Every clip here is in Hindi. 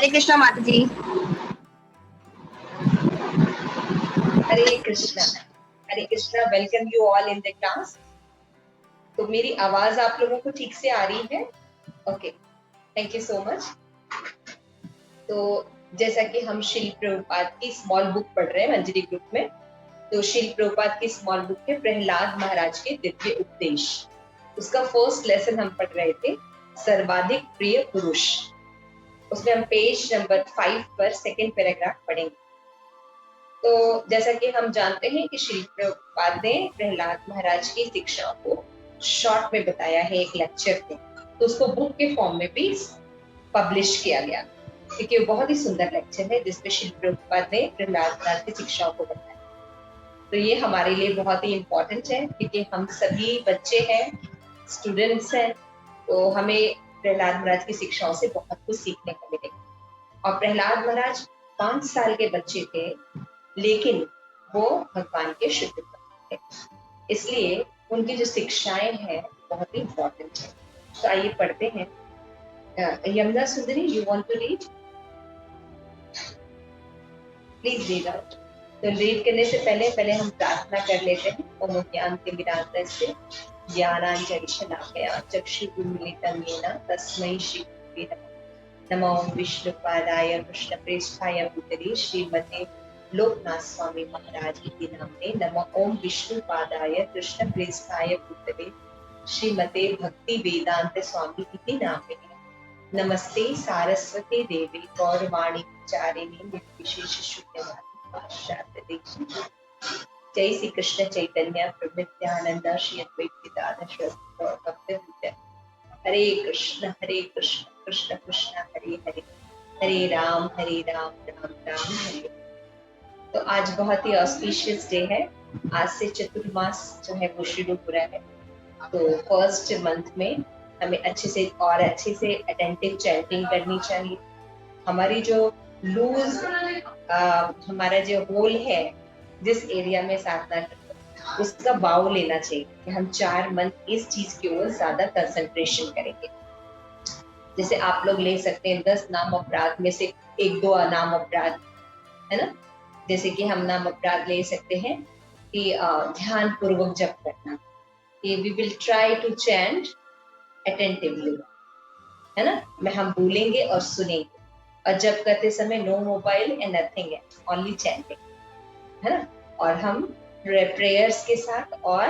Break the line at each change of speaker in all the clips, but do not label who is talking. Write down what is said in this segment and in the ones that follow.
हरे कृष्णा माता जी।
Hare Krishna. Welcome you all in the class. तो मेरी आवाज आप लोगों को ठीक से आ रही है? Okay, thank you so much. तो जैसा कि हम शिल प्रभुपाद की स्मॉल बुक पढ़ रहे हैं मंजरी ग्रुप में, तो शिल प्रभुपाद की स्मॉल बुक है प्रहलाद महाराज के दिव्य उपदेश। उसका फर्स्ट लेसन हम पढ़ रहे थे, सर्वाधिक प्रिय पुरुष। उसमें हम पेज नंबर 5 पर सेकेंड पैराग्राफ पढ़ेंगे। तो जैसा कि हम जानते हैं कि श्री प्रभुपाद ने प्रहलाद महाराज की शिक्षाओं को शॉर्ट में बताया है एक लेक्चर में, तो उसको बुक के फॉर्म में भी पब्लिश किया गया, क्योंकि वो बहुत ही सुंदर लेक्चर है जिसमें श्री प्रभुपाद ने प्रहलाद महाराज की शिक्षाओं को बताया। तो ये हमारे लिए बहुत ही इम्पोर्टेंट है, क्योंकि हम सभी बच्चे हैं, स्टूडेंट्स हैं, तो हमें प्रहलाद महाराज की शिक्षाओं से बहुत कुछ सीखने को मिलेगा। और प्रहलाद महाराज 5 साल के बच्चे थे, लेकिन वो भगवान के शुद्ध भक्त थे, इसलिए उनकी जो शिक्षाएं हैं बहुत ही इम्पोर्टेंट है। तो आइए पढ़ते हैं। Yamuna Sundari, you want to read? Please read out. तो रीड करने से पहले हम प्रार्थना कर लेते हैं। ओम ज्ञानतिमिरान्धस्य ज्ञानांजलि शलाकया चक्षुरुन्मीलितं येन तस्मै श्री गुरवे नमः। नमो विष्णुपादाय कृष्णप्रेष्ठाय भूतले श्रीमते लोकनाथ स्वामी महाराज के नामने। नमः ओम विष्णुपादाय कृष्णप्रेष्ठाय भूतले श्रीमते भक्ति वेदांत स्वामी के नामने। नमस्ते सारस्वती देवी गौरवाणी चारिणी निर्विशेष शून्यवादी पाश्चात्य देशी। जय श्री कृष्ण चैतन्य प्रभु नित्यानंद श्री अद्वैत गदाधर भक्त। हरे कृष्ण कृष्ण कृष्ण हरे हरे, हरे राम राम राम हरे। तो आज बहुत ही ऑस्पिशियस डे है। आज से चतुर्मास जो है वो शुरू हो रहा है। तो फर्स्ट मंथ में हमें अच्छे से अटेंटिव चैंटिंग करनी चाहिए। हमारी जो लूज हमारा जो होल है, जिस एरिया में साधना करते हैं, उसका बाउ लेना चाहिए कि हम 4 मंथ इस चीज की ओर ज्यादा कंसंट्रेशन करेंगे। जैसे आप लोग ले सकते हैं 10 नाम अपराध में से 1-2 नाम अपराध, है ना। जैसे कि हम नाम अपराध ले सकते हैं कि ध्यान पूर्वक जप करना, कि we will try to chant attentively, है ना। मैं हम बोलेंगे और सुनेंगे, और जब करते समय no mobile and nothing else, only chanting, है ना। और हम प्रेयर्स के साथ और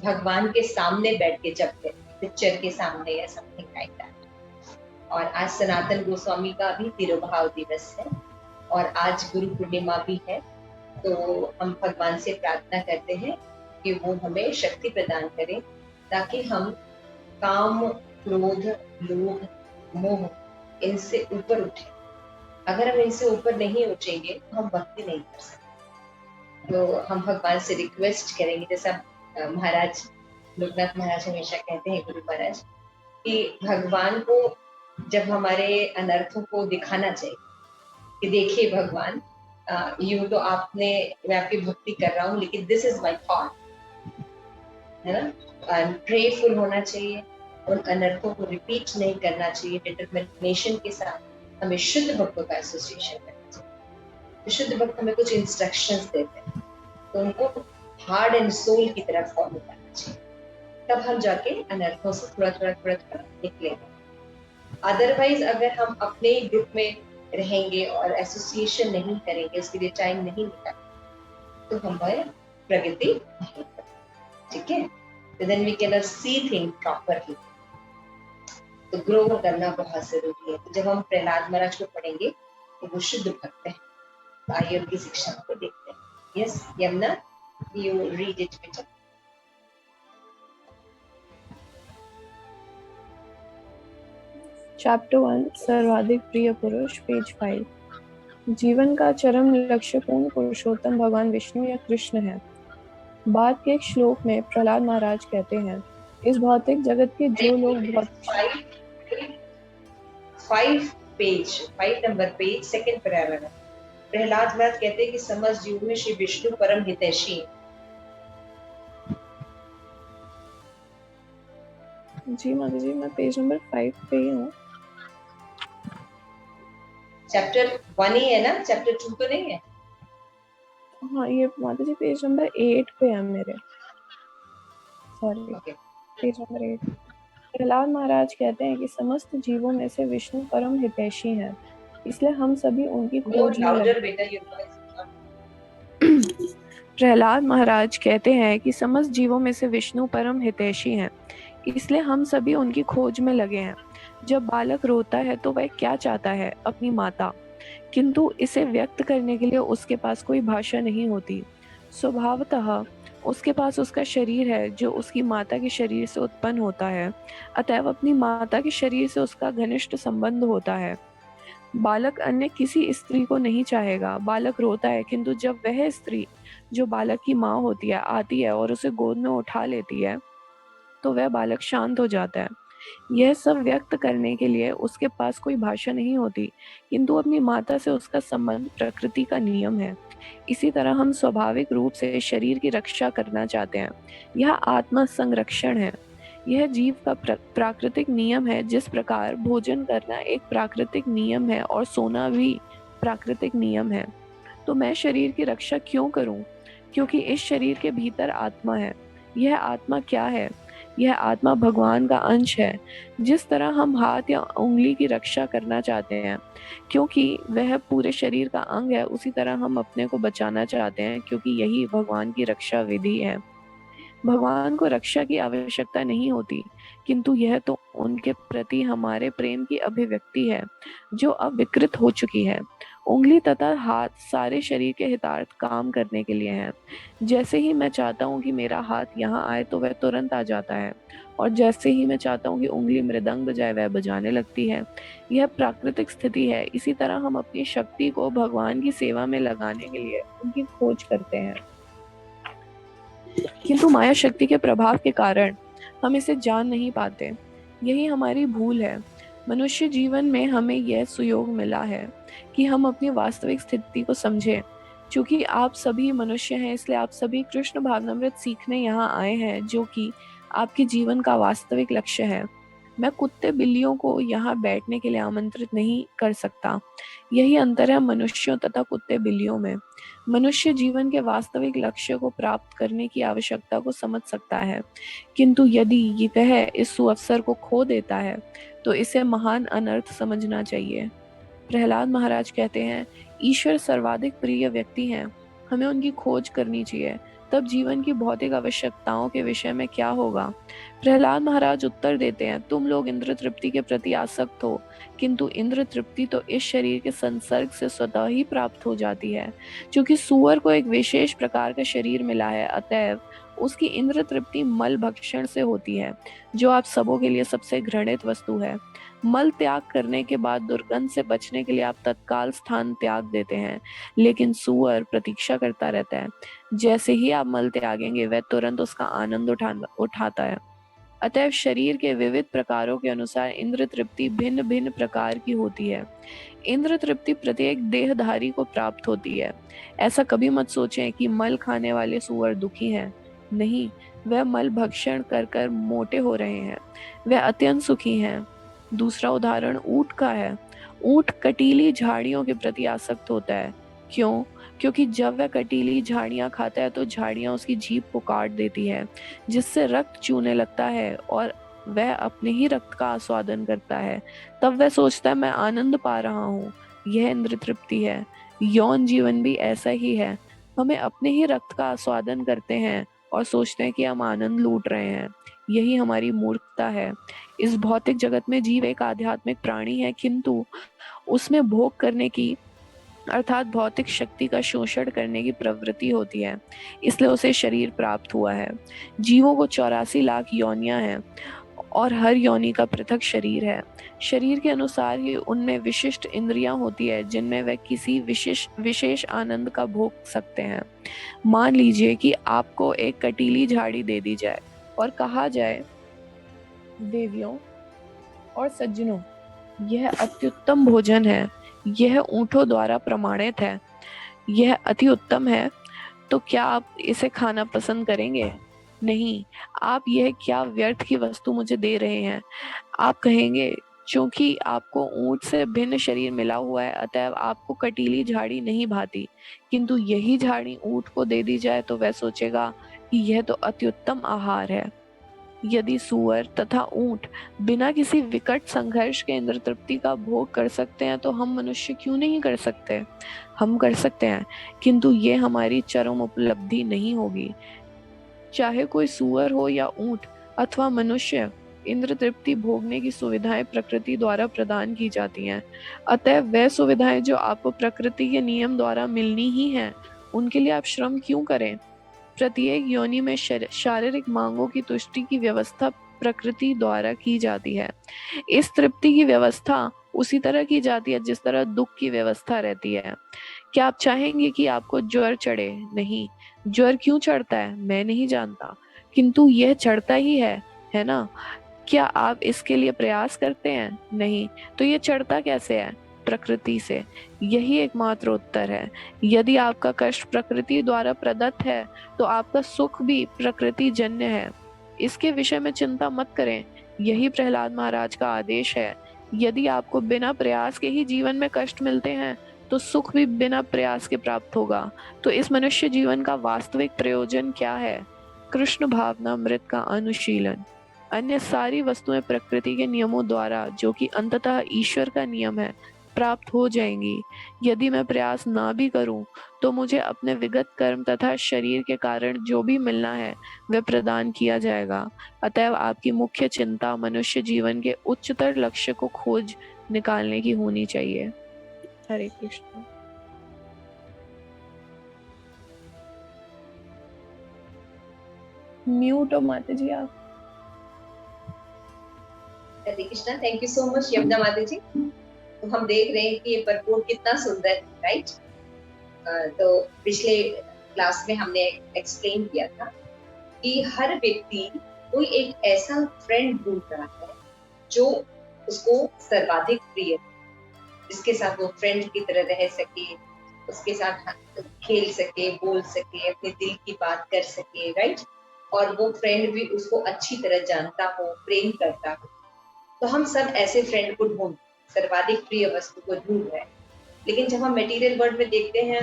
भगवान के सामने बैठ के जप करें, पिक्चर के सामने या समथिंग लाइक दैट। और आज सनातन गोस्वामी का भी तिरुभाव दिवस है, और आज गुरु पूर्णिमा भी है। तो हम भगवान से प्रार्थना करते हैं कि वो हमें शक्ति प्रदान करें, ताकि हम काम, क्रोध, लोभ, मोह इनसे ऊपर उठे। अगर हम इनसे ऊपर नहीं उठेंगे तो हम भक्ति नहीं कर सकते। तो हम भगवान से रिक्वेस्ट करेंगे, जैसा महाराज लोकनाथ महाराज हमेशा कहते हैं, गुरु महाराज, कि भगवान को जब हमारे अनर्थों को दिखाना चाहिए कि देखिए भगवान, यूं तो आपने, मैं आपकी भक्ति कर रहा हूँ, लेकिन दिस इज माय थॉट, है ना। प्रेयरफुल होना चाहिए, उन अनर्थों को रिपीट नहीं करना चाहिए। डिटरमिनेशन के साथ हमें शुद्ध भक्तों का एसोसिएशन करना चाहिए। तो शुद्ध भक्त हमें कुछ इंस्ट्रक्शंस देते हैं, तो उनको हार्ड एंड सोल की तरफ फॉलो करना चाहिए, तब हम जाके अनर्थों से थोड़ा निकलेंगे। अदरवाइज अगर हम अपने ग्रुप में रहेंगे और एसोसिएशन नहीं करेंगे, उसके लिए टाइम नहीं निकालेंगे, तो हमारे प्रगति नहीं करेंगे, ठीक है। तो then we can see thing properly. तो ग्रो करना बहुत जरूरी है। तो जब हम प्रहलाद महाराज को पढ़ेंगे तो वो शुद्ध भक्त है। तो आइए उनकी शिक्षा को देखते हैं। Yes Yamuna, you read it बेटा।
चैप्टर 1, सर्वाधिक प्रिय पुरुष, पेज 5। जीवन का चरम लक्ष्य पूर्ण पुरुषोत्तम भगवान विष्णु या कृष्ण है। बाद के एक श्लोक में प्रहलाद महाराज कहते हैं, इस भौतिक जगत के जो लोग
five number page, second paragraph. Prahlad Maharaj कहते हैं कि समस्त जीव में श्री विष्णु परम हितैषी है।
जी माता जी, मैं पेज नंबर 5 पे ही हूँ।
चैप्टर 1 ही है ना, चैप्टर 2 तो नहीं है?
हाँ, ये माता जी पेज नंबर 8 पे है मेरे, sorry,
okay,
page number 8। Prahlad Maharaj कहते हैं कि समस्त जीवों में से विष्णु परम हितैषी हैं, इसलिए हम सभी उनकी
मोर
खोज में
लाउडर
लगे।
बेटा, योर वॉइस।
प्रहलाद महाराज कहते हैं कि समस्त जीवों में से विष्णु परम हितैषी हैं, इसलिए हम सभी उनकी खोज में लगे हैं। जब बालक रोता है तो वह क्या चाहता है? अपनी माता, किंतु इसे व्यक्त करने के लिए उसके पास कोई भाषा नहीं होती। स्वभावतः उसके पास उसका शरीर है जो उसकी माता के शरीर से उत्पन्न होता है, अतएव अपनी माता के शरीर से उसका घनिष्ठ संबंध होता है। बालक अन्य किसी स्त्री को नहीं चाहेगा। बालक रोता है, किंतु जब वह स्त्री जो बालक की माँ होती है आती है और उसे गोद में उठा लेती है तो वह बालक शांत हो जाता है। यह सब व्यक्त करने के लिए उसके पास कोई भाषा नहीं होती, किंतु अपनी माता से उसका संबंध प्रकृति का नियम है। इसी तरह हम स्वाभाविक रूप से शरीर की रक्षा करना चाहते हैं। यह आत्मा संरक्षण है। यह जीव का प्राकृतिक नियम है। जिस प्रकार भोजन करना एक प्राकृतिक नियम है और सोना भी प्राकृतिक नियम है, तो मैं शरीर की रक्षा क्यों करूं? क्योंकि इस शरीर के भीतर आत्मा है। यह आत्मा क्या है? यह आत्मा भगवान का अंश है। जिस तरह हम हाथ या उंगली की रक्षा करना चाहते हैं क्योंकि वह पूरे शरीर का अंग है, उसी तरह हम अपने को बचाना चाहते हैं क्योंकि यही भगवान की रक्षा विधि है। भगवान को रक्षा की आवश्यकता नहीं होती, किंतु यह तो उनके प्रति हमारे प्रेम की अभिव्यक्ति है जो अब विकृत हो चुकी है। उंगली तथा हाथ सारे शरीर के हितार्थ काम करने के लिए हैं। जैसे ही मैं चाहता हूँ कि मेरा हाथ यहाँ आए तो वह तुरंत आ जाता है, और जैसे ही मैं चाहता हूँ कि उंगली मृदंग बजाए वह बजाने लगती है। यह प्राकृतिक स्थिति है। इसी तरह हम अपनी शक्ति को भगवान की सेवा में लगाने के लिए उनकी खोज करते हैं, किंतु माया शक्ति के प्रभाव के कारण हम इसे जान नहीं पाते। यही हमारी भूल है। मनुष्य जीवन में हमें यह सुयोग मिला है कि हम अपनी वास्तविक स्थिति को समझें। चूंकि आप सभी मनुष्य हैं, इसलिए आप सभी कृष्ण भावनामृत सीखने यहाँ आए हैं, जो कि आपके जीवन का वास्तविक लक्ष्य है। मैं कुत्ते बिल्लियों को यहाँ बैठने के लिए आमंत्रित नहीं कर सकता। यही अंतर है मनुष्यों तथा कुत्ते बिल्लियों में। मनुष्य जीवन के वास्तविक लक्ष्य को प्राप्त करने की आवश्यकता को समझ सकता है, किंतु यदि वह इस सुअवसर को खो देता है तो इसे महान अनर्थ समझना चाहिए। प्रहलाद महाराज कहते हैं, ईश्वर सर्वाधिक प्रिय व्यक्ति हैं, हमें उनकी खोज करनी चाहिए। तब जीवन की भौतिक आवश्यकताओं के विषय में क्या होगा? प्रहलाद महाराज उत्तर देते हैं, तुम लोग इंद्र तृप्ति के प्रति आसक्त हो, किंतु इंद्र तृप्ति तो इस शरीर के संसर्ग से स्वतः ही प्राप्त हो जाती है। क्योंकि सूअर को एक विशेष प्रकार का शरीर मिला है, अतएव उसकी इंद्र तृप्ति मल भक्षण से होती है, जो आप सबों के लिए सबसे घृणित वस्तु है। मल त्याग करने के बाद दुर्गंध से बचने के लिए आप तत्काल स्थान त्याग देते हैं, लेकिन सूअर प्रतीक्षा करता रहता है। जैसे ही आप मल त्यागेंगे वह तुरंत उसका आनंद उठाता है। अतएव शरीर के विविध प्रकारों के अनुसार इंद्र तृप्ति भिन्न भिन्न प्रकार की होती है। इंद्र तृप्ति प्रत्येक देहधारी को प्राप्त होती है। ऐसा कभी मत सोचें कि मल खाने वाले सूअर दुखी हैं। नहीं, वह मल भक्षण कर कर मोटे हो रहे हैं, वह अत्यंत सुखी हैं। दूसरा उदाहरण ऊंट का है। ऊंट कटीली झाड़ियों के प्रति आसक्त होता है। क्यों? क्योंकि जब वह कटीली झाड़ियां खाता है तो झाड़ियां उसकी जीभ को काट देती है, जिससे रक्त चूने लगता है और वह अपने ही रक्त का आस्वादन करता है। तब वह सोचता है मैं आनंद पा रहा हूँ। यह इंद्र तृप्ति है। यौन जीवन भी ऐसा ही है। हमें अपने ही रक्त का आस्वादन करते हैं और सोचते हैं कि हम आनंद लूट रहे हैं। यही हमारी मूर्खता है। इस भौतिक जगत में जीव एक आध्यात्मिक प्राणी है, किंतु उसमें भोग करने की अर्थात भौतिक शक्ति का शोषण करने की प्रवृत्ति होती है, इसलिए उसे शरीर प्राप्त हुआ है। जीवों को 84 लाख योनियां हैं और हर योनि का पृथक शरीर है। शरीर के अनुसार ही उनमें विशिष्ट इंद्रियां होती है जिनमें वे किसी विशेष आनंद का भोग सकते हैं। मान लीजिए कि आपको एक कटीली झाड़ी दे दी जाए और कहा जाए, देवियों और सज्जनों, यह अत्युत्तम भोजन है, यह ऊंटों द्वारा प्रमाणित है, यह अति उत्तम है, तो क्या आप इसे खाना पसंद करेंगे? नहीं, आप यह क्या व्यर्थ की वस्तु मुझे दे रहे हैं? आप कहेंगे, चूंकि आपको ऊंट से भिन्न शरीर मिला हुआ है, अतएव आपको कटीली झाड़ी नहीं भाती, किंतु यही झाड़ी ऊंट को दे दी जाए तो वह सोचेगा कि यह तो अत्युत्तम आहार है। यदि सुअर तथा ऊंट बिना किसी विकट संघर्ष के इंद्र तृप्ति का भोग कर सकते हैं तो हम मनुष्य क्यों नहीं कर सकते? हम कर सकते हैं, किंतु ये हमारी चरम उपलब्धि नहीं होगी। चाहे कोई सुअर हो या ऊंट अथवा मनुष्य, इंद्र तृप्ति भोगने की सुविधाएं प्रकृति द्वारा प्रदान की जाती हैं। अतः वह सुविधाएं जो आपको प्रकृति के नियम द्वारा मिलनी ही हैं, उनके लिए आप श्रम क्यों करें? प्रत्येक योनि में शारीरिक मांगों की तुष्टि की व्यवस्था प्रकृति द्वारा की जाती है। इस तृप्ति की व्यवस्था उसी तरह की जाती है जिस तरह दुख की व्यवस्था रहती है। क्या आप चाहेंगे कि आपको ज्वर चढ़े? नहीं। ज्वर क्यों चढ़ता है मैं नहीं जानता, किंतु यह चढ़ता ही है ना? क्या आप इसके लिए प्रयास करते हैं? नहीं। तो ये चढ़ता कैसे है? प्रकृति से। यही एकमात्र उत्तर है। यदि आपका कष्ट प्रकृति द्वारा प्रदत्त है तो आपका सुख भी प्रकृति जन्य है। इसके विषय में चिंता मत करें। यही प्रहलाद महाराज का आदेश है। यदि आपको बिना प्रयास के ही जीवन में कष्ट मिलते हैं तो सुख भी बिना प्रयास के प्राप्त होगा। तो इस मनुष्य जीवन का वास्तविक प्रयोजन क्या है? कृष्ण भावना मृत का अनुशीलन। अन्य सारी वस्तुएं प्रकृति के नियमों द्वारा, जो कि अंततः ईश्वर का नियम है, प्राप्त हो जाएंगी। यदि मैं प्रयास ना भी करूं तो मुझे अपने विगत कर्म तथा शरीर के कारण जो भी मिलना है वह प्रदान किया जाएगा। अतएव आपकी मुख्य चिंता मनुष्य जीवन के उच्चतर लक्ष्य को खोज निकालने की होनी चाहिए। हरे कृष्ण। म्यूट हो माता जी आप।
Hare Krishna, thank you so much Yamuna माता जी। तो हम देख रहे हैं कि ये परपोर्ट कितना सुंदर है, राइट? तो पिछले क्लास में हमने एक्सप्लेन किया था कि हर व्यक्ति कोई एक ऐसा फ्रेंड ढूंढ रहा है जो उसको सर्वाधिक प्रिय, जिसके साथ वो फ्रेंड की तरह रह सके, उसके साथ खेल सके, बोल सके, अपने दिल की बात कर सके, राइट? और वो फ्रेंड भी उसको अच्छी तरह जानता हो, प्रेम करता हो। तो हम सब ऐसे फ्रेंड को ढूंढ, सर्वाधिक प्रिय वस्तु को ढूंढ रहे हैं। लेकिन जब हम मटेरियल वर्ल्ड में देखते हैं,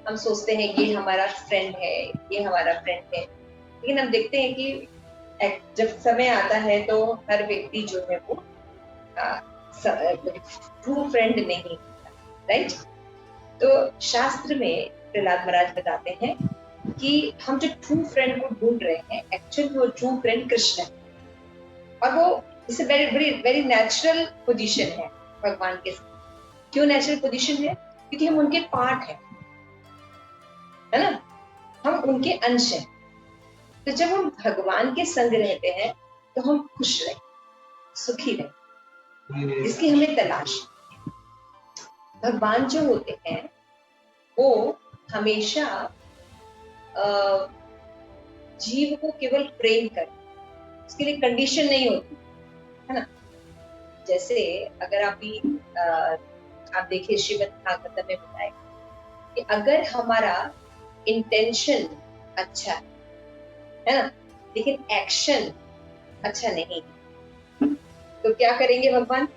हम सोचते हैं ये हमारा फ्रेंड है, ये हमारा फ्रेंड है। लेकिन हम देखते हैं कि जब समय आता है तो हर व्यक्ति जो है वो ट्रू फ्रेंड नहीं होता, राइट? तो शास्त्र में प्रहलाद महाराज बताते हैं कि हम जो ट्रू फ्रेंड को ढूंढ रहे हैं, एक्चुअली वो ट्रू फ्रेंड कृष्ण है। और वो इसे वेरी नेचुरल पोजीशन है भगवान के साथ। क्यों नेचुरल पोजीशन है? क्योंकि हम उनके पार्ट हैं, है ना? हम उनके अंश हैं। तो जब हम भगवान के संग रहते हैं तो हम खुश रहे, सुखी रहे, इसकी हमें तलाश। भगवान जो होते हैं वो हमेशा जीव को केवल प्रेम कर, उसके लिए कंडीशन नहीं होती, है ना? जैसे अगर आप देखिए श्रीमद् भागवत में बताया कि अगर हमारा इंटेंशन अच्छा है ना, लेकिन एक्शन अच्छा नहीं, तो क्या करेंगे भगवान?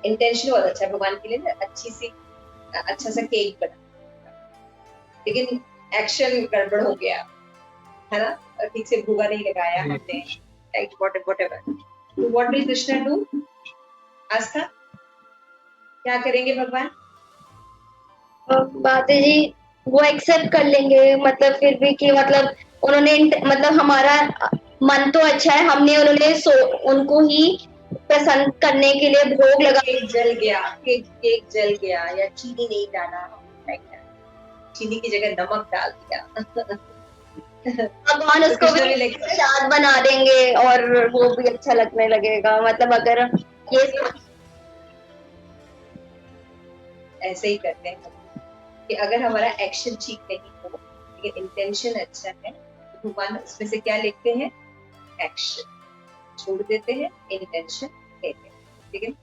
इंटेंशन बहुत अच्छा है भगवान के लिए ना, अच्छा सा केक बना, लेकिन एक्शन गड़बड़ हो गया, है ना? ठीक से भूगा नहीं लगाया हमने, right? whatever. So what will Krishna do? आस्था, क्या करेंगे भगवान?
माता जी वो एक्सेप्ट कर लेंगे, मतलब फिर भी कि मतलब उन्होंने मतलब हमारा मन तो अच्छा है, हमने उनको ही प्रसन्न करने के लिए भोग लगा।
केक जल गया या चीनी नहीं डाला, चीनी की जगह नमक डाल दिया
भगवान उसको भी प्रसाद बना देंगे और वो भी अच्छा लगने लगेगा। मतलब अगर ये
ऐसे ही करते हैं कि अगर हमारा एक्शन ठीक नहीं हो लेकिन इंटेंशन अच्छा है तो भगवान उसमें से क्या लिखते हैं? एक्शन छोड़ देते हैं, इंटेंशन लेते हैं, ठीक है?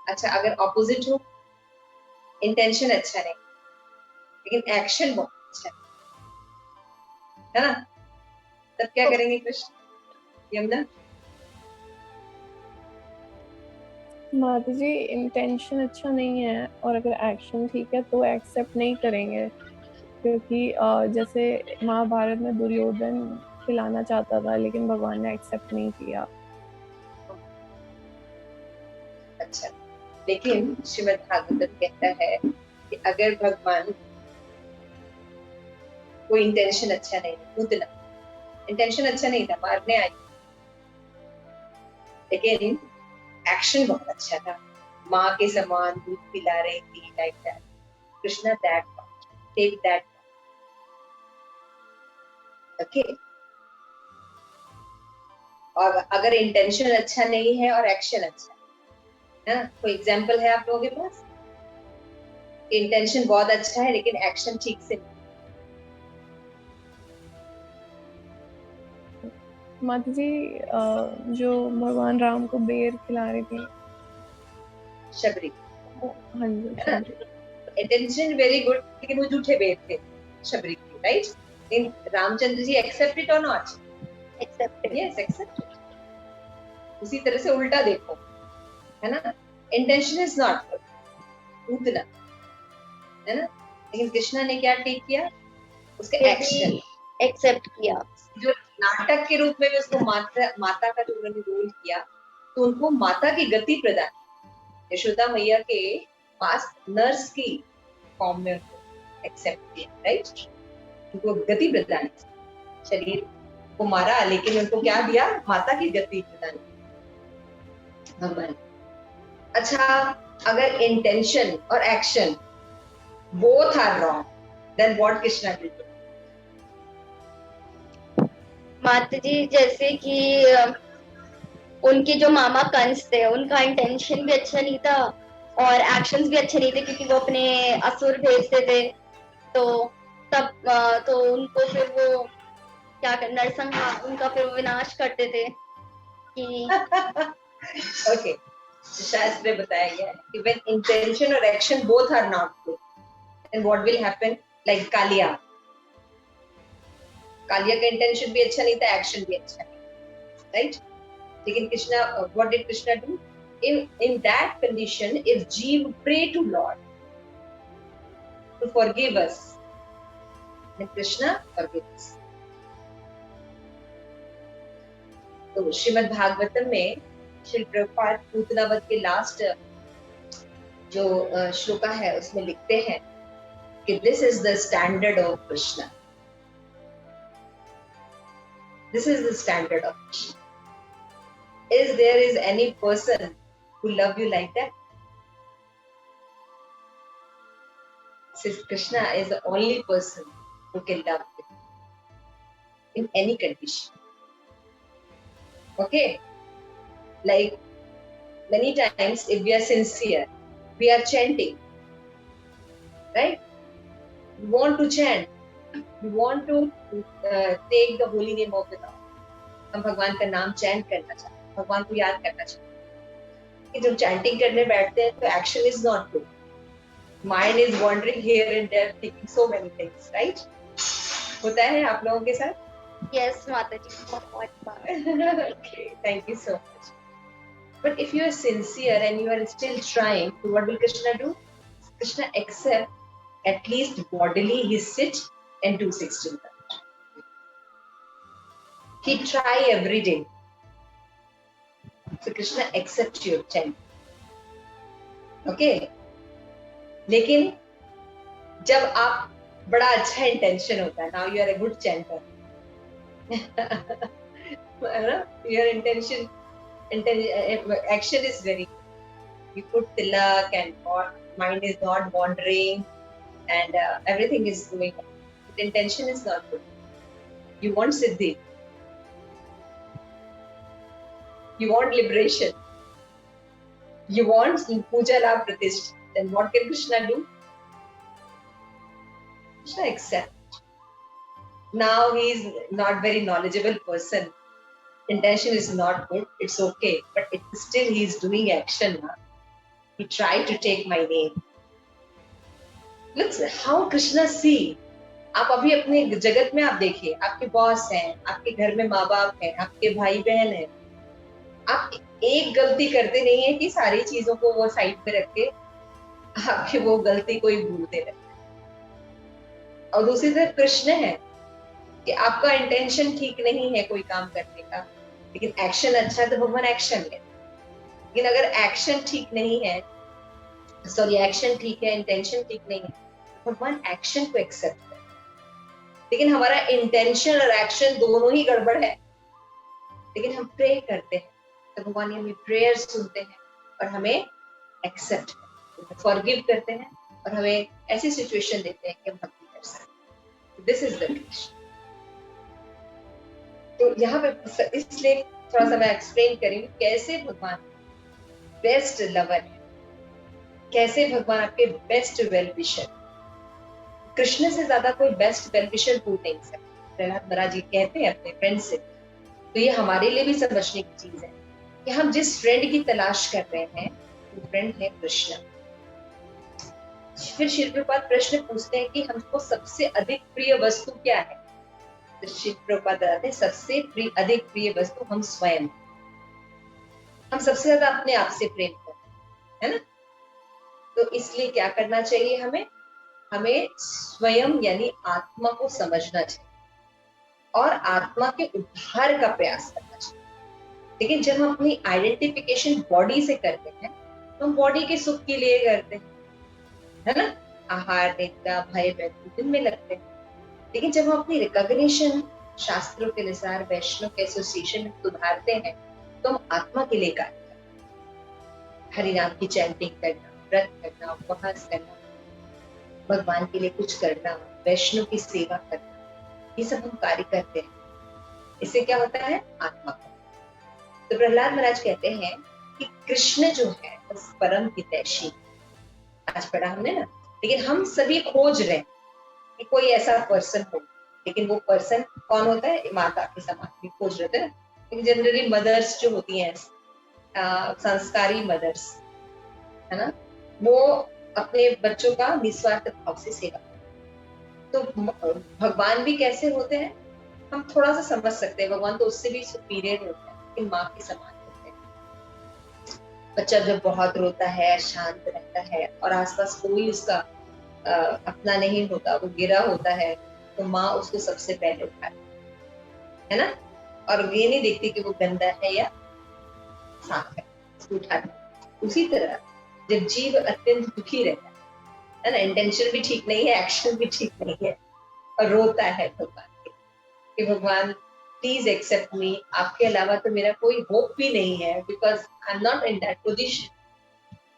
अच्छा, अगर ऑपोजिट हो, इंटेंशन अच्छा नहीं लेकिन एक्शन बहुत अच्छा है ना, तब क्या करेंगे कृष्ण? यमुना,
माता जी इंटेंशन अच्छा नहीं है और अगर एक्शन ठीक है तो एक्सेप्ट नहीं करेंगे, क्योंकि जैसे महाभारत में दुर्योधन खिलाना चाहता था लेकिन भगवान ने एक्सेप्ट नहीं किया।
अच्छा, लेकिन श्रीमद् भागवतम कहता है कि अगर भगवान कोई इंटेंशन अच्छा नहीं, कूदना इंटेंशन अच्छा नहीं था, मारने आई, लेकिन एक्शन बहुत अच्छा था, माँ के समान दूध पिला रही थी, like that Krishna, that take that, okay. और अगर इंटेंशन अच्छा नहीं है और एक्शन अच्छा है ना, कोई एग्जांपल है आप लोगों के पास? इंटेंशन बहुत अच्छा है लेकिन एक्शन ठीक से नहीं।
माता जी जो भगवान राम को बेर खिला रही थी,
शबरी,
हाँ जी शबरी।
इंटेंशन वेरी गुड, लेकिन वो झूठे बेर थे शबरी की, राइट? इन रामचंद्र जी एक्सेप्ट इट और नॉट?
एक्सेप्टेड।
Yes, accept. उसी तरह से उल्टा देखो, है ना, इंटेंशन इज नॉट गुड, उतना, है ना, लेकिन कृष्णा ने क्या टेक किया? उसका एक्शन
एक्सेप्ट किया।
जो नाटक के रूप में भी उसको माता का जो उन्होंने रोल किया, तो उनको माता की गति प्रदान, यशोदा मैया के पास नर्स की फॉर्म में उनको एक्सेप्ट किया, राइट? उनको गति प्रदान, शरीर को मारा लेकिन उनको क्या दिया? माता की गति प्रदान भगवान। अच्छा, अगर इंटेंशन और action both are wrong, then what Krishna did?
माता जी जैसे कि उनके जो मामा कंस थे, उनका इंटेंशन भी अच्छा नहीं था और एक्शंस भी अच्छे नहीं थे, क्योंकि वो अपने असुर भेजते थे, तो तब तो उनको फिर वो क्या कर, नरसंहार, उनका फिर वो विनाश करते थे कि
ओके, शास्त्र में बताया गया है कि when intention और action both are not good, then what will happen? Like Kaliya का इंटेंशन भी अच्छा नहीं था, एक्शन भी अच्छा नहीं, राइट? लेकिन Krishna, what did Krishna do? In that condition, if Jeev pray to Lord to forgive us, then Krishna forgives us. तो श्रीमद् भागवतम में श्री प्रभुपाद पूतनावत के लास्ट जो श्लोका है उसमें लिखते हैं कि this is the standard of Krishna, this is the standard of Krishna. Is there is any person who love you like that? Since Krishna is the only person who can love you in any condition. Okay? Like many times if we are sincere, we are chanting, right? We want to chant, we want to take the holy name of the Lord. हम भगवान का नाम चैंट करना चाहते हैं, भगवान को याद करना चाहते हैं. जब चैंटिंग करने बैठते हैं तो action is not good, mind is wandering here and there, thinking so many things, right? होता है आप लोगों के साथ?
यस माता जी, बहुत बार.
Okay, thank you so much. But if you are sincere and you are still trying, so what will Krishna do? Krishna accept at least bodily he sit and do 16 times. He try every day. So Krishna accepts your chant. Okay? लेकिन जब आप बड़ा अच्छा इंटेंशन होता है, now you are a good chanter. Your intention, action is very good. You put tilak and mind is not wandering and everything is going on. But intention is not good. You want siddhi. You want liberation. You want puja la pratishtha. Then what can Krishna do? Krishna accept. Now he is not very knowledgeable person. Intention is not good. It's okay, but still he is doing action. He tried to take my name. Look how Krishna see. आप अभी अपने जगत में आप देखिए, आपके बॉस हैं, आपके घर में माँ बाप हैं, आपके भाई बहन हैं, आप एक गलती करते नहीं है कि सारी चीजों को वो साइड पे रख के आपकी वो गलती को ही भूलते रहते हैं। और दूसरी तरफ कृष्ण है कि आपका इंटेंशन ठीक नहीं है कोई काम करने का, लेकिन एक्शन अच्छा है तो भगवान एक्शन ले। लेकिन अगर एक्शन ठीक नहीं है, सॉरी एक्शन ठीक है इंटेंशन ठीक नहीं है, भगवान एक्शन को एक्सेप्ट करे। लेकिन हमारा इंटेंशन और एक्शन दोनों ही गड़बड़ है, लेकिन हम प्रे करते हैं तो भगवान हमें प्रेयर सुनते हैं और हमें एक्सेप्ट करते हैं, फॉरगिव करते हैं और हमें ऐसी सिचुएशन देते हैं कि हम भक्ति कर सकते। This is the relation. तो यहाँ पे इसलिए थोड़ा सा मैं एक्सप्लेन करूंगी कैसे भगवान बेस्ट लवर है, कैसे भगवान आपके बेस्ट वेल विशर। कृष्ण से ज्यादा कोई बेस्ट वेल विशर हो नहीं सकता। प्रहलाद महाराज जी कहते हैं अपने फ्रेंड से, तो ये हमारे लिए भी समझने की चीज है कि हम जिस फ्रेंड की तलाश कर रहे हैं वो फ्रेंड है कृष्ण। फिर श्री प्रभुपाद प्रश्न पूछते हैं कि हमको सबसे अधिक प्रिय वस्तु क्या है। तो श्री प्रभुपाद बताते हैं सबसे अधिक प्रिय वस्तु हम स्वयं। हम सबसे ज्यादा अपने आप से प्रेम करते हैं, है ना। तो इसलिए क्या करना चाहिए हमें, हमें स्वयं यानी आत्मा को समझना चाहिए और आत्मा के उद्धार का प्रयास करना चाहिए। लेकिन जब हम अपनी आइडेंटिफिकेशन बॉडी से करते हैं तो हम बॉडी के सुख के लिए करते हैं, है ना। आहार निद्रा भय वैकुंठ में लगते हैं। लेकिन जब हम अपनी रिकॉग्निशन शास्त्रों के अनुसार वैष्णव के एसोसिएशन में सुधारते हैं तो हम आत्मा के लिए कार्य करते हैं। हरिनाम की चैंटिंग करना, व्रत करना, उपवास करना, भगवान के लिए कुछ करना, वैष्णव की सेवा करना, ये सब हम कार्य करते हैं। इससे क्या होता है, आत्मा का। तो प्रहलाद महाराज कहते हैं कि कृष्ण जो है बस परम हितैषी, आज पढ़ा हमने ना। लेकिन हम सभी खोज रहे हैं कि कोई ऐसा पर्सन हो, लेकिन वो पर्सन कौन होता है, माता के समान भी खोज रहे थे। लेकिन जनरली मदर्स जो होती हैं, संस्कारी मदर्स, है ना, वो अपने बच्चों का निस्वार्थ भाव से सेवा करते। तो भगवान भी कैसे होते हैं हम थोड़ा सा समझ सकते हैं। भगवान तो उससे भी सुपीरियर होते हैं, लेकिन माँ के समान होते हैं। बच्चा जब बहुत रोता है, शांत रहता है और आसपास कोई उसका अपना नहीं होता, वो गिरा होता है, तो माँ उसको सबसे पहले उठाती है ना, और ये नहीं देखती कि वो गंदा है या साफ है, उसको उठाती। उसी तरह जब जीव अत्यंत दुखी रहता है ना, इंटेंशन भी ठीक नहीं है, एक्शन भी ठीक नहीं है, और रोता है भगवान कि भगवान प्लीज एक्सेप्ट मी, आपके अलावा तो मेरा कोई होप भी नहीं है, because I am not in that position.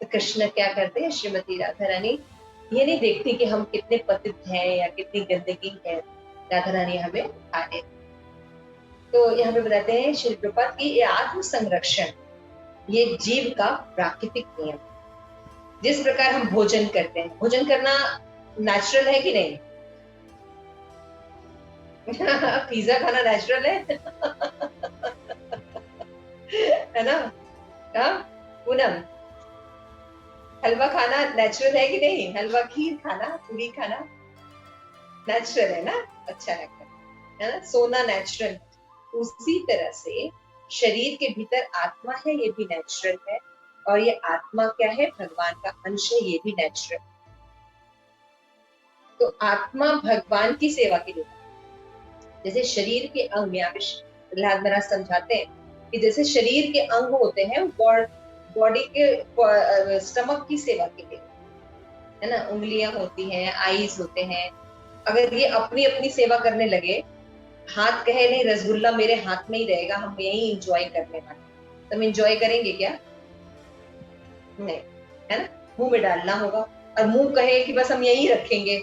तो कृष्ण क्या करते हैं, श्रीमती राधा रानी ये नहीं देखती कि हम कितने पतित हैं या कितनी गंदगी है, राधा रानी हमें उठा देती। तो यहाँ पे बताते हैं श्री प्रभुपाद की ये आत्म संरक्षण ये जीव का प्राकृतिक नियम। जिस प्रकार हम भोजन करते हैं, भोजन करना नेचुरल है कि नहीं? पिज्जा खाना नेचुरल है ना। हाँ पूनम, हलवा खाना नेचुरल है कि नहीं? हलवा खीर खाना, पूरी खाना नेचुरल है ना, अच्छा लगता है ना। सोना नेचुरल। उसी तरह से शरीर के भीतर आत्मा है, ये भी नेचुरल है, और ये आत्मा क्या है, भगवान का अंश है, ये भी नेचुरल। तो आत्मा भगवान की सेवा के लिए, जैसे शरीर के अंग, यहाँ पे प्रहलाद महाराज समझाते हैं कि जैसे शरीर के अंग होते हैं बॉडी के स्टमक की सेवा के लिए, है ना, उंगलियां होती हैं, आईज होते हैं। अगर ये अपनी अपनी सेवा करने लगे, हाथ कहे नहीं रसगुल्ला मेरे हाथ में ही रहेगा, हम यही इंजॉय करने वाले, तो हम इंजॉय करेंगे क्या? नहीं, है ना, मुंह में डालना होगा। और मुंह कहे कि बस हम यही रखेंगे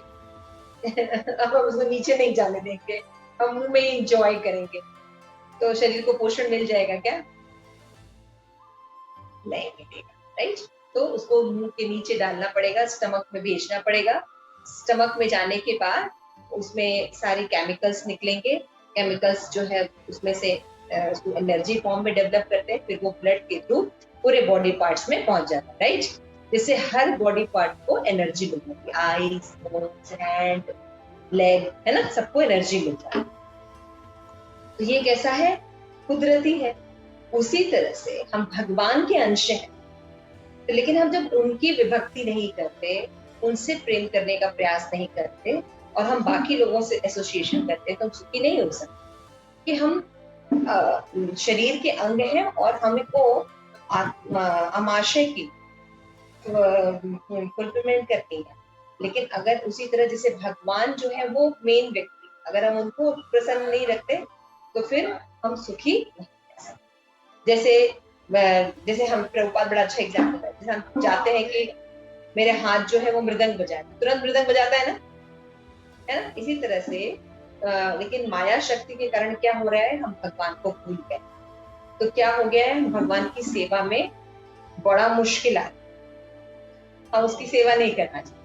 अब हम उसको नीचे नहीं जाने देंगे, हम मुंह में ही इंजॉय करेंगे, तो शरीर को पोषण मिल जाएगा क्या? नहीं मिलेगा, राइट। तो उसको मुंह के नीचे डालना पड़ेगा, स्टमक में भेजना पड़ेगा। स्टमक में जाने के बाद उसमें सारी केमिकल्स निकलेंगे। केमिकल्स जो है उसमें से उसको एनर्जी फॉर्म में डेवलप करते हैं, फिर वो ब्लड के थ्रू पूरे बॉडी पार्ट्स में पहुंच जाता है, राइट। जिससे हर बॉडी पार्ट को एनर्जी मिल जाती है, आईज, नोज, हैंड, लेग, है ना, सबको एनर्जी मिल जाती है। तो ये कैसा है, कुदरती है। उसी तरह से हम भगवान के अंश हैं, तो लेकिन हम जब उनकी विभक्ति नहीं करते, उनसे प्रेम करने का प्रयास नहीं करते और हम बाकी लोगों से एसोसिएशन करते, तो हम सुखी नहीं हो सकते। कि हम शरीर के अंग हैं और हमको आमाशय की फुलफिलमेंट करनी है। लेकिन अगर उसी तरह जैसे भगवान जो है वो मेन व्यक्ति, अगर हम उनको प्रसन्न नहीं रखते तो फिर हम सुखी नहीं रह सकते। जैसे हम प्रभुपाद बड़ा अच्छा एग्जाम्पल है, जैसे हम चाहते हैं कि मेरे हाथ जो है वो मृदंग बजाए, तुरंत मृदंग बजाता है ना, इसी तरह से लेकिन माया शक्ति के कारण क्या हो रहा है, हम भगवान को भूल गए। तो क्या हो गया है, भगवान की सेवा में बड़ा मुश्किल आ, हम उसकी सेवा नहीं करना चाहिए।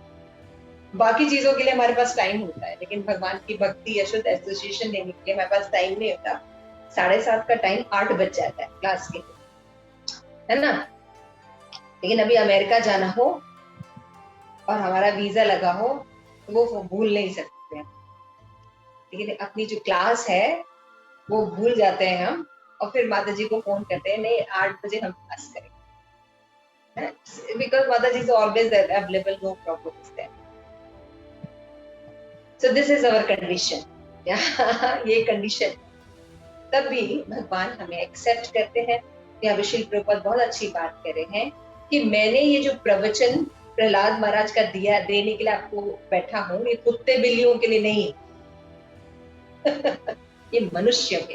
बाकी चीजों के लिए हमारे पास टाइम होता है, लेकिन भगवान की भक्ति या शुद्ध एसोसिएशन लेने के लिए हमारे पास टाइम नहीं होता। 7:30 का टाइम 8 बज जाता है क्लास के लिए, है ना। लेकिन अभी अमेरिका जाना हो और हमारा वीजा लगा हो तो वो भूल नहीं सकते हैं। लेकिन अपनी जो क्लास है वो भूल जाते हैं हम, और फिर माता जी को फोन करते हैं, नहीं 8 बजे हम क्लास करेंगे, बिकॉज माता जी is always available, no problem is there. So this is our condition, ये कंडीशन। तब भी भगवान हमें एक्सेप्ट करते हैं। यहाँ पे श्री प्रभुपाद बहुत अच्छी बात कर रहे हैं कि मैंने ये जो प्रवचन प्रहलाद महाराज का दिया, देने के लिए आपको बैठा हूं, ये कुत्ते बिल्लियों के लिए नहीं ये मनुष्य के,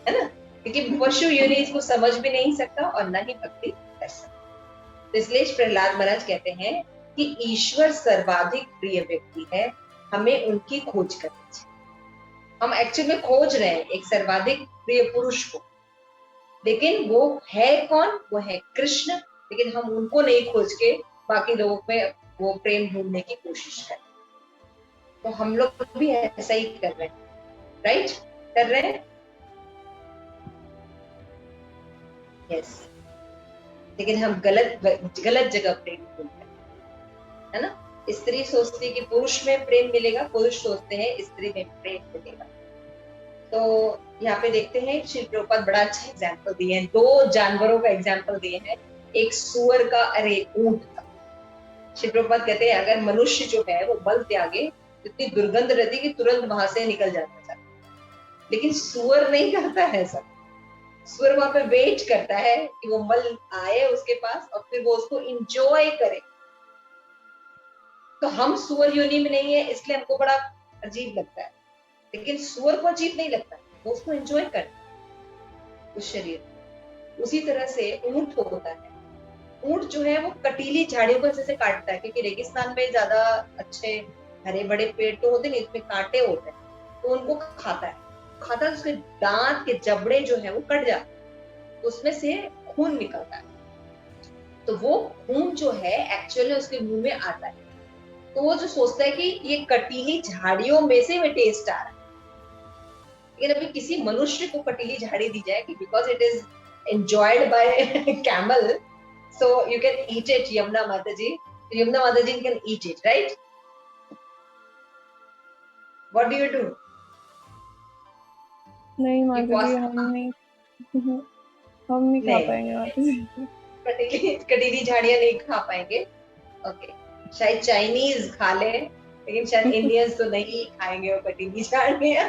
है ना, क्योंकि पशु योनि इसको समझ भी नहीं सकता और ना ही भक्ति कर सकता। तो इसलिए प्रहलाद महाराज कहते हैं कि ईश्वर सर्वाधिक प्रिय व्यक्ति है, हमें उनकी खोज करनी चाहिए। हम एक्चुअली में खोज रहे हैं एक सर्वाधिक प्रिय पुरुष को, लेकिन वो है कौन, वो है कृष्ण। लेकिन हम उनको नहीं खोज के बाकी लोगों में वो प्रेम ढूंढने की कोशिश करें। तो हम लोग भी ऐसा ही कर रहे हैं, राइट, कर रहे हैं, यस। लेकिन हम गलत जगह प्रेम ढूंढते हैं, है ना। स्त्री सोचती है कि पुरुष में प्रेम मिलेगा, पुरुष सोचते हैं स्त्री में प्रेम मिलेगा। तो यहाँ पे देखते हैं श्री प्रभुपाद बड़ा अच्छा एग्जाम्पल दिए हैं, 2 जानवरों का एग्जाम्पल दिए हैं, एक सुअर का और एक ऊंट का। श्री प्रभुपाद कहते हैं अगर मनुष्य जो है वो मल त्यागे तो इतनी दुर्गंध रहती कि तुरंत वहां से निकल जाता है, लेकिन सुअर नहीं करता है ऐसा। सुअर वहां पे वेट करता है कि वो मल आए उसके पास और फिर वो उसको इंजॉय करे। तो हम सुअर योनि में नहीं है, इसलिए हमको बड़ा अजीब लगता है, लेकिन सुअर को अजीब नहीं लगता, वो उसको एंजॉय करता है उस शरीर। उसी तरह से ऊंट होता है, ऊंट जो है वो कटीली झाड़ियों को जैसे काटता है, क्योंकि रेगिस्तान में ज्यादा अच्छे हरे बड़े पेड़ तो होते नहीं, इसमें कांटे होते हैं, तो उनको खाता है तो उसके दांत के जबड़े जो है वो कट जाते हैं, तो उसमें से खून निकलता है। तो वो खून जो है एक्चुअली उसके मुंह में आता है, तो वो जो सोचता है कि ये कटीली झाड़ियों में से में टेस्ट आ रहा है। लेकिन अभी किसी मनुष्य को कटीली झाड़ी दी जाए कि because it is enjoyed by camel, so you can eat it, Yamuna माता जी can eat it, right? What do you do?
नहीं माता जी, हम नहीं खा पाएंगे माता जी।
कटीली झाड़ियां नहीं खा पाएंगे, ओके। शायद चाइनीज खा ले, लेकिन शायद इंडियंस तो नहीं खाएंगे वो कटीली झाड़ियां।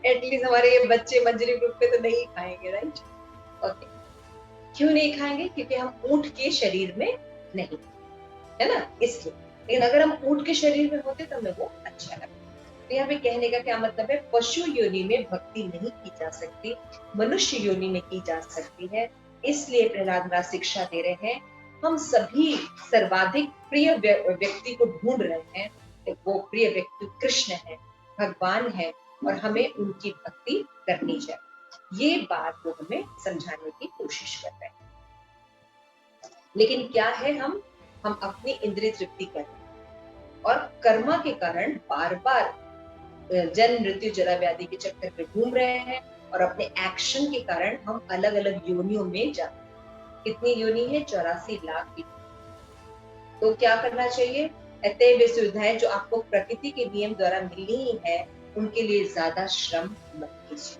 एटलीस्ट हमारे ये बच्चे मंजरी ग्रुप पे तो नहीं खाएंगे, राइट? ओके। क्यों नहीं खाएंगे? क्योंकि हम ऊंट के शरीर में नहीं, है ना, इसलिए। लेकिन अगर हम ऊंट के शरीर में होते तो हमें वो अच्छा लगता। तो यहाँ पे कहने का क्या मतलब है, पशु योनि में भक्ति नहीं की जा सकती, मनुष्य योनि में की जा सकती है। इसलिए प्रहलाद महाराज शिक्षा दे रहे हैं, हम सभी सर्वाधिक प्रिय व्यक्ति को ढूंढ रहे हैं, वो प्रिय व्यक्ति कृष्ण है, भगवान है, और हमें उनकी भक्ति करनी चाहिए। ये बात वो हमें समझाने की कोशिश कर रहे हैं। लेकिन क्या है, हम अपनी इंद्रिय तृप्ति कर रहे हैं और कर्मा के कारण बार बार जन्म मृत्यु जरा व्याधि के चक्कर में घूम रहे हैं, और अपने एक्शन के कारण हम अलग अलग योनियों में जाते हैं। कितनी योनि है? 84 लाख की। तो क्या करना चाहिए? ऐसे वे सुविधाएं जो आपको प्रकृति के नियम द्वारा मिलनी है, उनके लिए ज्यादा श्रम मत कीजिए।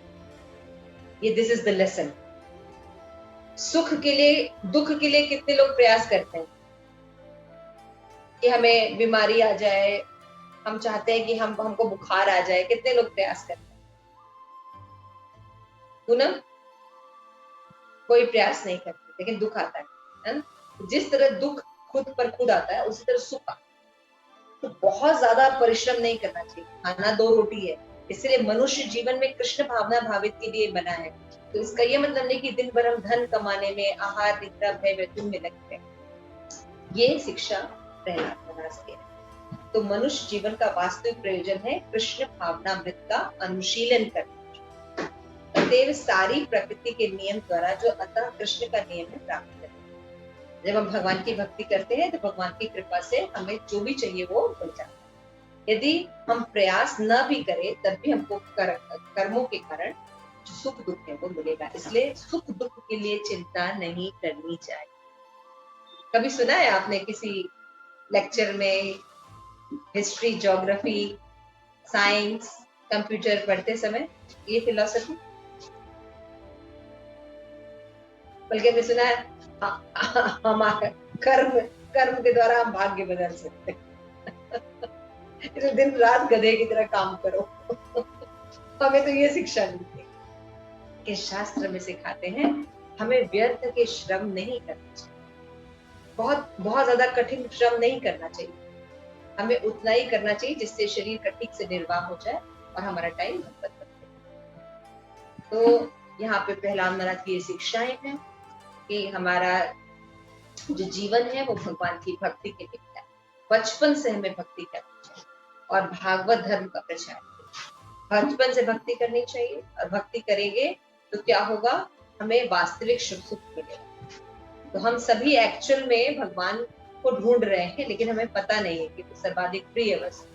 ये दिस इज द लेसन। सुख के लिए, दुख के लिए कितने लोग प्रयास करते हैं कि हमें बीमारी आ जाए, हम चाहते हैं कि हमको बुखार आ जाए, कितने लोग प्रयास करते हैं? पूनम, कोई प्रयास नहीं करते, लेकिन दुख आता है ना? जिस तरह दुख खुद पर खुद आता है, उसी तरह सुख आता है। तो बहुत ज्यादा परिश्रम नहीं करना चाहिए। खाना 2 रोटी है, इसलिए मनुष्य जीवन में कृष्ण भावना भावित के लिए बना है। तो इसका ये मतलब नहीं कि दिन भर हम धन कमाने में, आहार निद्रा भय वैतुन में लगते हैं। ये शिक्षा प्रहलाद महाराज की है। तो मनुष्य जीवन का वास्तविक प्रयोजन है कृष्ण भावनामृत का अनुशीलन करना। अतएव सारी प्रकृति के नियम द्वारा जो अतः कृष्ण का नियम है प्राप्त करना। जब हम भगवान की भक्ति करते हैं तो भगवान की कृपा से हमें जो भी चाहिए वो मिल जाता है। यदि हम प्रयास न भी करें तब भी हमको कर्मों के कारण जो सुख दुख है वो मिलेगा। इसलिए सुख दुख के लिए चिंता नहीं करनी चाहिए। कभी सुना है आपने किसी लेक्चर में हिस्ट्री, ज्योग्राफी, साइंस, कंप्यूटर पढ़ते समय ये फिलॉसफी? बल्कि हमने सुना है हमारा कर्म के द्वारा हम भाग्य बदल सकते हैं। तो दिन रात गधे की तरह काम करो। हमें तो ये शिक्षा मिलती है कि शास्त्र में सिखाते हैं हमें व्यर्थ के श्रम नहीं करना चाहिए। बहुत ज्यादा कठिन श्रम नहीं करना चाहिए। हमें उतना ही करना चाहिए जिससे शरीर का ठीक से निर्वाह हो जाए और हमारा टाइम बचत बचे। तो यहाँ पे प्रहलाद महाराज की ये शिक्षाएं हैं कि हमारा जो जीवन है वो भगवान की भक्ति के लिए है। बचपन से हमें भक्ति करनी चाहिए और भागवत धर्म का प्रचार। बचपन से भक्ति करनी चाहिए और भक्ति करेंगे तो क्या होगा, हमें वास्तविक सुख मिलेगा। तो हम सभी एक्चुअल में भगवान को ढूंढ रहे हैं, लेकिन हमें पता नहीं है कि वो सर्वाधिक प्रिय वस्तु।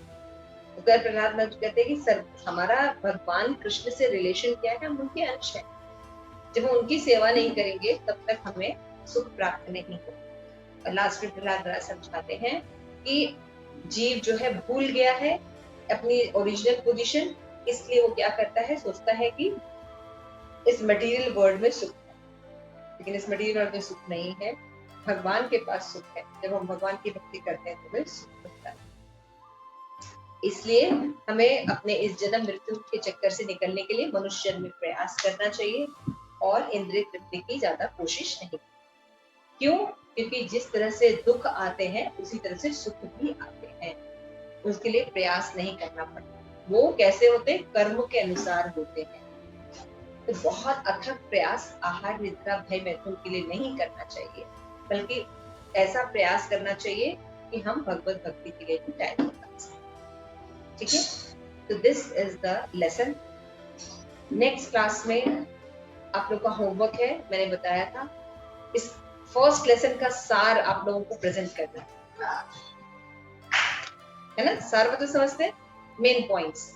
तो प्रहलाद महाराज कहते हैं कि हमारा भगवान कृष्ण से रिलेशन क्या है, हम उनके अंश हैं। जब हम उनकी सेवा नहीं करेंगे तब तक हमें सुख प्राप्त नहीं होगा। और लास्ट में प्रहलाद महाराज समझाते हैं कि जीव जो है भूल गया है अपनी ओरिजिनल पोजीशन, इसलिए वो क्या करता है, सोचता है कि इस मटेरियल वर्ल्ड में सुख है, लेकिन इस मटेरियल वर्ल्ड में सुख नहीं है। भगवान के पास सुख है। जब हम भगवान की भक्ति करते हैं तो फिर सुख होता है। इसलिए हमें अपने इस जन्म मृत्यु के चक्कर से निकलने के लिए मनुष्य जन्म में प्रयास करना चाहिए और इंद्रिय तृप्ति की ज्यादा कोशिश नहीं। क्यों? क्योंकि जिस तरह से दुख आते हैं उसी तरह से सुख भी आते हैं। उसके लिए प्रयास नहीं करना पड़ता। वो कैसे होते? कर्म के अनुसार होते हैं। तो बहुत अथक प्रयास आहार निद्रा भय मैथुन के लिए नहीं करना चाहिए, बल्कि ऐसा प्रयास करना चाहिए कि हम भगवत भक्ति के लिए भी टाइम निकाल सकें। ठीक है? तो this is the lesson. Next class में आप लोग का होमवर्क है, मैंने बताया था। इस फर्स्ट लेसन का सार आप लोगों को प्रेजेंट करना है ना? सार मतलब समझते हैं, main points.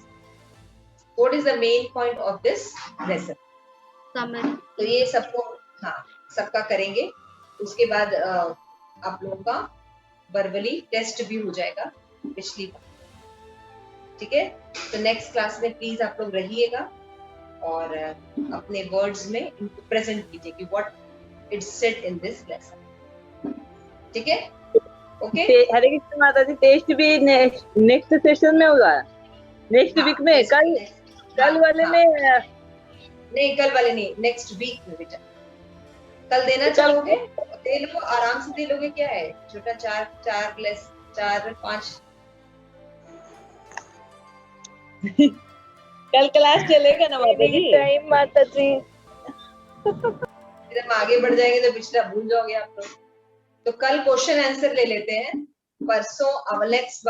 What is the main point of this lesson?
Summary.
तो ये सबको, हाँ, सबका करेंगे। उसके बाद आप लोगों का वर्बली टेस्ट भी हो जाएगा पिछली बार। ठीक है? तो नेक्स्ट क्लास में प्लीज आप लोग रहिएगा और अपने वर्ड्स में इनको प्रेजेंट कीजिए कि what it's said in this lesson. ठीक है? ओके?
हरे कृष्ण माता जी, टेस्ट भी नेक्स्ट सेशन में होगा, नेक्स्ट वीक में। कल वाले में
नहीं, कल वाले नहीं, नेक्स्ट वीक में बेटा। कल देना चाहोगे? दे लो, आराम से दे लोगे। क्या है, छोटा 4 5
कल क्लास चलेगा ना माता जी?
टाइम माता जी।
फिर हम आगे बढ़ जाएंगे तो पिछला भूल जाओगे आप लोग। तो कल क्वेश्चन आंसर ले लेते हैं। परसों नेक्स्ट